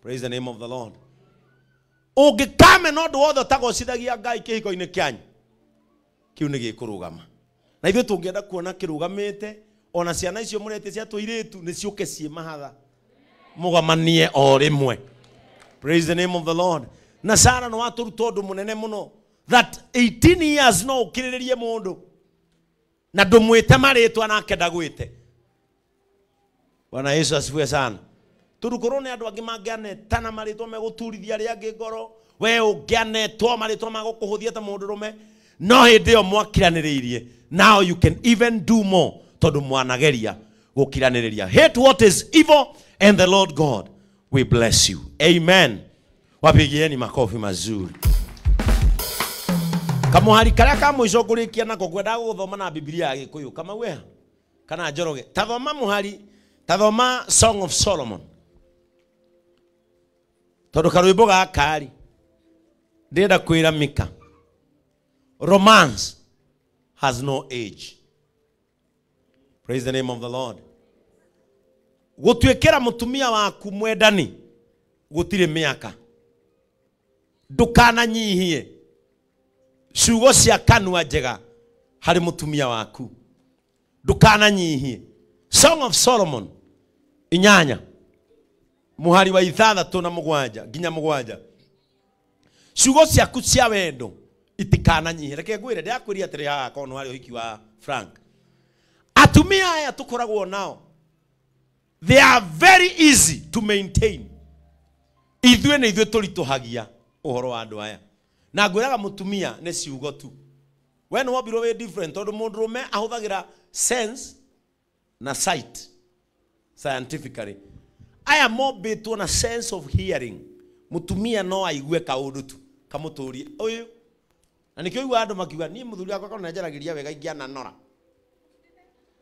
Praise the name of the Lord. Ungikame no ndu wothe utagocithagia Ngai kihiko-ini kyanyu kiu ni gikurugama na ithuĩ tũngĩenda kuona kĩrũgamĩte ona ciana icio mũrete cia tũirĩtu nĩ ciũke ciĩ mahatha mũgamanie o rĩmwe. Praise the name of the Lord. Na Sara no watũruta ũndũ mũnene mũno that 18 years no ũkirĩrĩrie mũndũ na ndũmwĩte marĩtwa nake ndagwĩte. Bwana Yesu asifiwe sana. turukorwo ne andu angi mangiane tana maritwa meguturithia ri angi ngoro we ungiane to maritwa magukuhuthia ta mundu rume no hindi yo mwakiraniriirie now you can even do more tondu mwanageria gukiraniriria. Hate what is evil and the Lord God will bless you. Amen. Wapigieni makofi mazuri. Kamuhari karia ka mwisho kurikia nako kwenda guthoma na Biblia ya Gikuyu kama we kana Njoroge tathoma muhari tathoma Song of Solomon tondu karwimbo gakari ndenda kwira Mika romance has no age. Praise the name of the Lord. Gutwekera mutumia waku mwendani gutire miaka ndukana nyihie ciugo cia kanua njega hari mutumia waku ndukana nyihie. Song of Solomon inyanya muhari wa 6 na 7 nginya 7 ciugo ciaku cia wendo itikana nyihie. Reke ngwire ndiakwiria atiri haha kono hari uhiki wa Frank atumia aya tukoragwo nao they are very easy to maintain. Ithwe na ithwe turituhagia uhoro wa andu aya na ngwiraga mutumia ne ciugo tu when what be different tondu mundu rume ahuthagira sense na sight scientifically. I am more based on a sense of hearing. Mutumia no aigue kaundu tu kamuturie uyu na nikyo igwa andu makiuga ni muthuri akwa kana njaragiria wega ingiana nora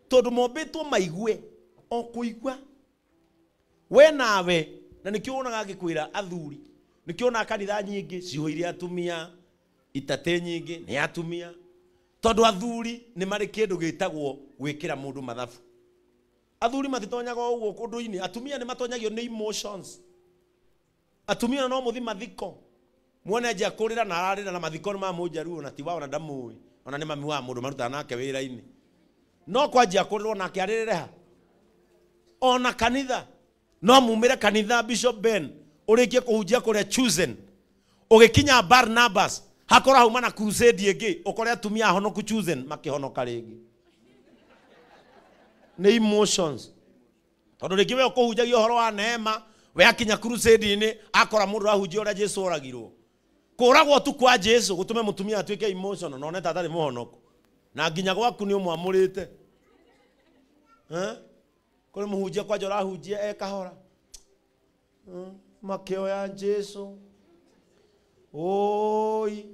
tondu mombetwo maigue o kuigua we nawe na nikyo onaga gikwira athuri nikyo ona kanitha nyingi cihoire atumia itate nyingi ni atumia tondu athuri ni mari kindu gitagwo gwikira mundu mathabu. Athuri matitonyaga uguo kundu-ini, atumia ni matonyagio ni emotions. Atumia no muthi mathiko muone aje akurira na ararira na mathiko ma mujaru na tiwao na damu ona ni mami wa mundu maruta nake wira-ini no kwaje akurira na kiaririre ha ona kanitha no mumire kanitha Bishop Ben urikie kuhunjia kuria chosen ugikinya Barnabas hakora hauma na crusade igi ukore atumia honoku chosen makihonoka ringi ni emotions tondu ringi we kuhunjagia horo wa neema we akinya crusade ini akora mundu ahunjia uria Jesu oragirwo kuragwo tu kwa Jesu gutume mutumia atwike emotional no neta atari muhonoku na nginya gwaku ni umwamurite kuri muhunjia kwa jora hunjia ekahora makeo ya Jesu oi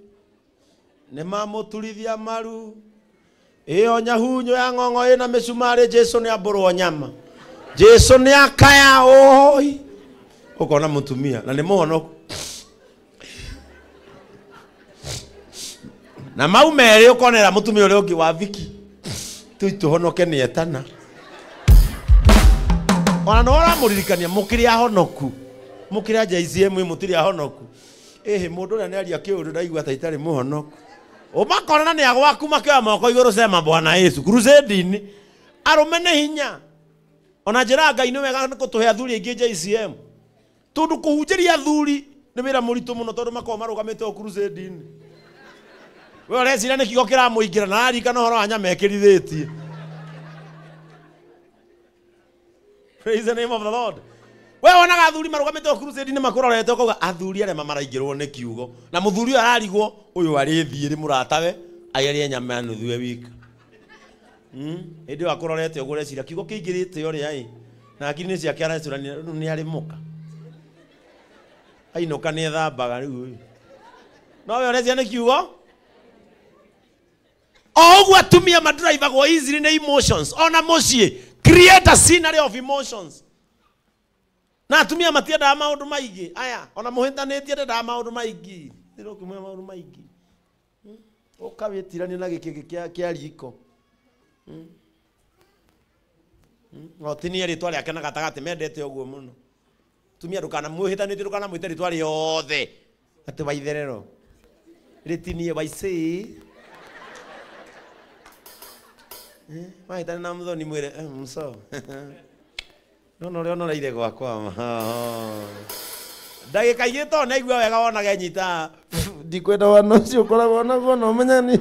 ne mamuturithia maru iyo nyahunyo ya ng'ong'o ina misumari Jesu ni aburu nyama Jesu ni akaya oi ukona mutumia na ni muhonoku na maumere ukonera mutumia uri ungi wa viki tuhonoke ni etana ona no ramuririkania mukiria honoku mukiria JCM mutiri honoku mundu na nearia kiuru ndaigua ta itari muhonoku umakorana ni agwaku makwa moko iguru sema Bwana Yesu crusade-ini arume ne hinya ona njira Ngai ni wega kutuhe athuri ingi JCM tundu kuhunjiria athuri ni wira muritu muno tondu makwa marugamite o crusade-ini we orecira ni kigo kira muingira na arikana horo anya mekirithetie. Praise the name of the Lord. We wonaga athuri marugamite crusade ni makurorete kuga athuri are mamaraingirwo ni kiugo na muthuri ararigwo uyu ari thiiri muratawe agerie nyama nuthu wika indi akurorete ugure cira kiugo kiingirite uri ai na akini ciake aracurania ni ari muka ainuka ni thambaga riu no we orecia ni kiugo ogu atumia madriver go easily na emotions ona mucie create a scenario of emotions na atumia matienda maundu maigi aya ona muhintanitie ndenda maundu maigi ndiro kimwe maundu maigi ukawitirania na giki kia riko ngotini ritwa riake na gatagati mendete uguo muno tumia ndukana muhintanitie ndukana mwite ritwa riothe ati waitherero ritinie waisi mahitani na mthoni mwire mso no rio no reire gwakwa ndagika igito na igua wega wona genyita ndikwenda wana cio koragwo naguo no menyani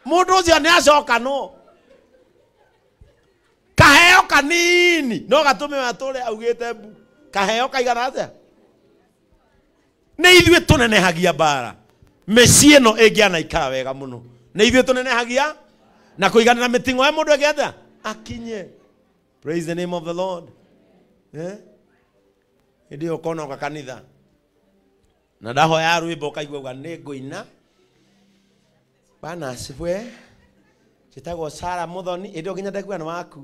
mundu ucio ni acoka no kaheo kanini no gatume mature augite bu kaheo kaigana atia nĩ ithuĩ tũnenehagia bara mĩciĩ ĩno ĩngĩana ikara wega mũno nĩ ithuĩ tũnenehagia na kũiganĩra mĩting'o ya mũndũ ĩngĩ atia akinye. Praise the name of the Lord. Ndio kona kwa kanitha na ndahoya rwĩmbo kaigua nĩ ngũina bana asifiwe chitagwo Sara Muthoni ndio nginya ndaigua na waku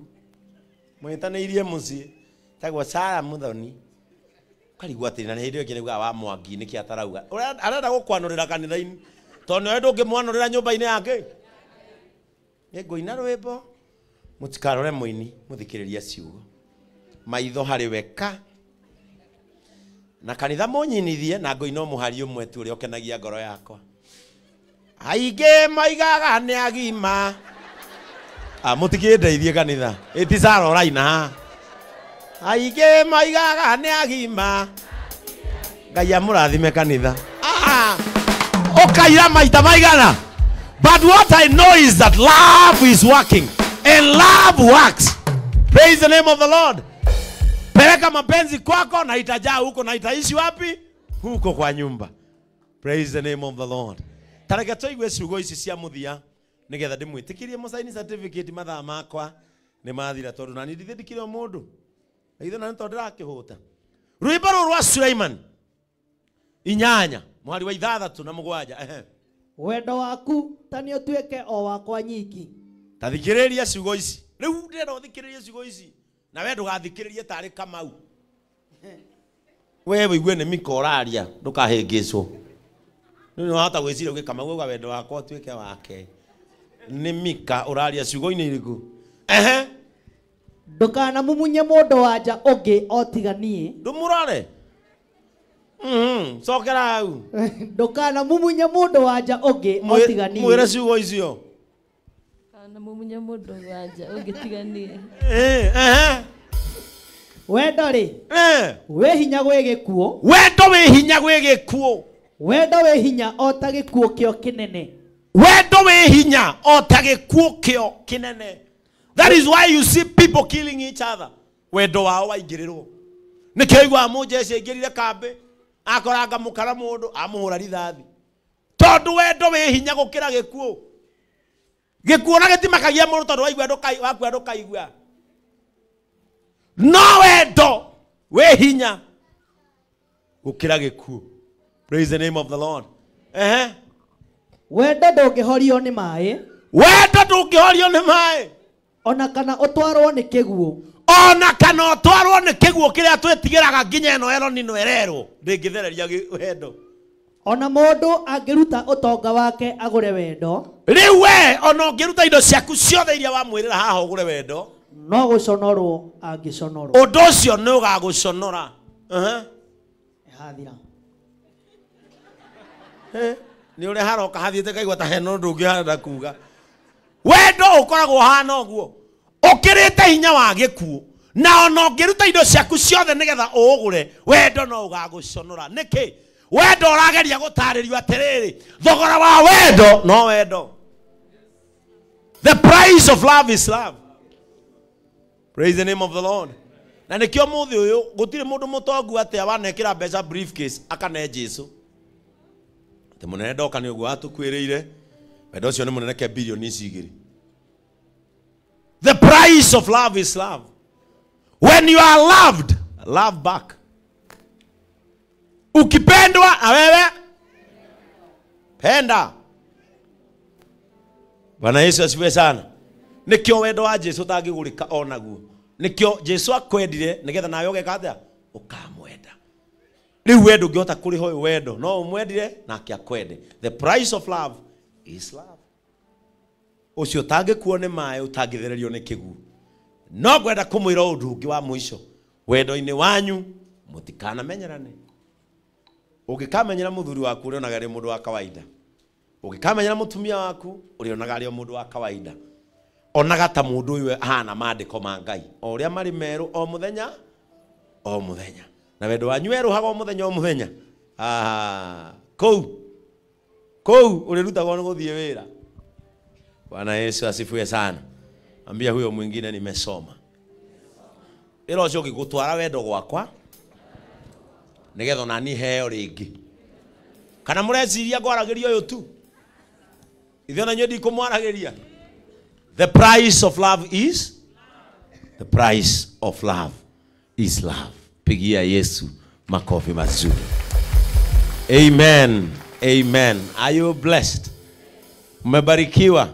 mwitanĩirie mũciĩ tagwo Sara Muthoni karigwa atĩ na ndio nginya wa Mwangi nĩ kĩatarauga arenda gũkwanũrĩra kanitha-inĩ tondũ nĩ ndũngĩmwanũrĩra nyũmba-inĩ yake nĩ ngũina rwĩmbo mũtikarore mũini mũthikĩrĩria ciugo maitho harĩ weka na kanitha mũnyinithie na ngũina mũhari ũmwe tu ũrĩa ũkenagia ngoro yakwa aingĩ maigaga nĩ agima mũtikĩndeithie kanitha ĩticaroraina aingĩ maigaga nĩ agima Ngai amũrathime kanitha ũkaira maita maigana. But what I know is that love is working and love works. Praise the name of the Lord. Peleka mapenzi kwako na itajaa huko na itaishi wapi? Huko kwa nyumba. Praise the name of the Lord. Tareke toigwe ciugo ici cia muthia nigetha ndimwitikirie musaini certificate mathaa makwa ni mathira tondu na ndithindikire mundu. Ithe na tondu ndirakihuta. Rwimbo rwa Suleiman. Inyanya, mwari wa 6 na 7. Wendo waku tani utuike o wakwa nyiki. Tathikiriria ciugo ici. Riu ndenda uthikiririe ciugo ici. Na we ndugathikiririe tari Kamau. Wewe igwe nĩ mikoraria ndukahĩngĩcwo. Nĩ wahota gwĩciria ũgĩ Kamau uga wendo wakwa utuike wake. Nĩ mika ũraria ciugo-inĩ iriku. Ndukana mumunye mũndũ wanja ũngĩ otiganie. Ndumurore. Sokera au. Ndukana mumunye mũndũ wanja ũngĩ otiganie. Mwĩre ciugo icio. Kana mumunye mũndũ wanja ũngĩtiganie. Wendo rĩ. We hinya gwĩ gĩkuũ. Wendo wĩ hinya gwĩ gĩkuũ. Wendo wĩ hinya o ta gĩkuũ kĩo kĩnene. Wendo wĩ hinya o ta gĩkuũ kĩo kĩnene. That is why you see people killing each other. Wendo wao waingĩrĩrwo. Nĩkĩo igwa mũjeshi aingĩrire kambĩ akoranga mũkara mũndũ amũhũra rithathi. Tondũ wendo wĩ hinya gũkĩra gĩkuũ. Gĩkuũ na gĩtimakagia mũndũ tondũ waigua ndũkaigua. No wendo wĩ hinya gũkĩra gĩkuũ. Praise the name of the Lord. Wendo ndũngĩhorio nĩ maĩ. Wendo ndũngĩhorio nĩ maĩ. Ona kana ũtwarwo nĩ kĩguũ. Ona kana ũtwarwo nĩ kĩguũ kĩrĩa twĩtigĩraga nginya ĩno Elonino ĩrerwo ndĩngĩthereria wendo. Ona mũndũ angĩruta ũtonga wake agũre wendo. Rĩu we ona ũngĩruta indo ciaku ciothe iria wamwĩrĩra haha ũgũre wendo. No gũconorwo angĩconorwo. Ũndũ ũcio nĩ ũgagũconora. Hathira. Nĩ ũrĩa haroka hathiĩte kaigua ta hena ũndũ ũngĩ harenda kuga. Wendo ũkoragwo hana ũguo. Ũkĩrĩte hinya wa gĩkuũ na ona ũngĩruta indo ciaku ciothe nĩgetha ũũgũre wendo no ũgagũconora. Nĩkĩ? Wendo ũrageria gũtarĩrio atĩrĩrĩ thogora wa wendo no wendo. The price of love is love. Praise the name of the Lord. Na nĩkĩo mũthĩ ũyũ gũtirĩ mũndũ mũtongu atĩa wanekĩra mbeca briefcase akane Jesu. Te mũnene ndoka nĩ ũguo atũkwĩrĩire. Wendo ũcio nĩ mũnene ke bilioni 2. The price of love is love. When you are loved, love back. Ukipendwa na wewe penda. Bwana Yesu asifiwe sana. Nikio wendo wa Jesu tangĩgũrĩka onaguo. Nikio Jesu akwendire nigetha nawe ũgeka atĩa ũkamwenda. Rĩu wendo ũngĩhota kũrĩha ũyũ wendo no ũmwendire nake akwende. The price of love is love. Ucio tangĩkuo nĩ maĩ ũtangĩthererio nĩ kĩguũ. No ngwenda kũmwĩra ũndũ ũngĩ wa mũico. Wendo-inĩ wanyu mũtikanamenyerane. Ũngĩkamenyera mũthuri waku ũrĩonaga arĩ mũndũ wa kawaida. Ũngĩkamenyera mũtumia waku ũrĩonaga arĩ mũndũ wa kawaida. Onaga ta mũndũ ũyũ hana maandĩko ma Ngai. O ũrĩa marĩ merũ o mũthenya o mũthenya. Na wendo wanyu werũhaga o mũthenya o mũthenya. Kũu ũrĩrutagwo nĩ gũthiĩ wĩra. Bwana Yesu asifiwe sana. Ambia huyo mwingine nimesoma. Ilo sio kikutwara wendo gwakwa nigetha nani heo ringi kana mureciria ngwaragiria uyu tu ithe na nyodi kumwaragiria. The price of love is love. Pigia Yesu makofi mazuri. Amen. Are you blessed? Mmebarikiwa.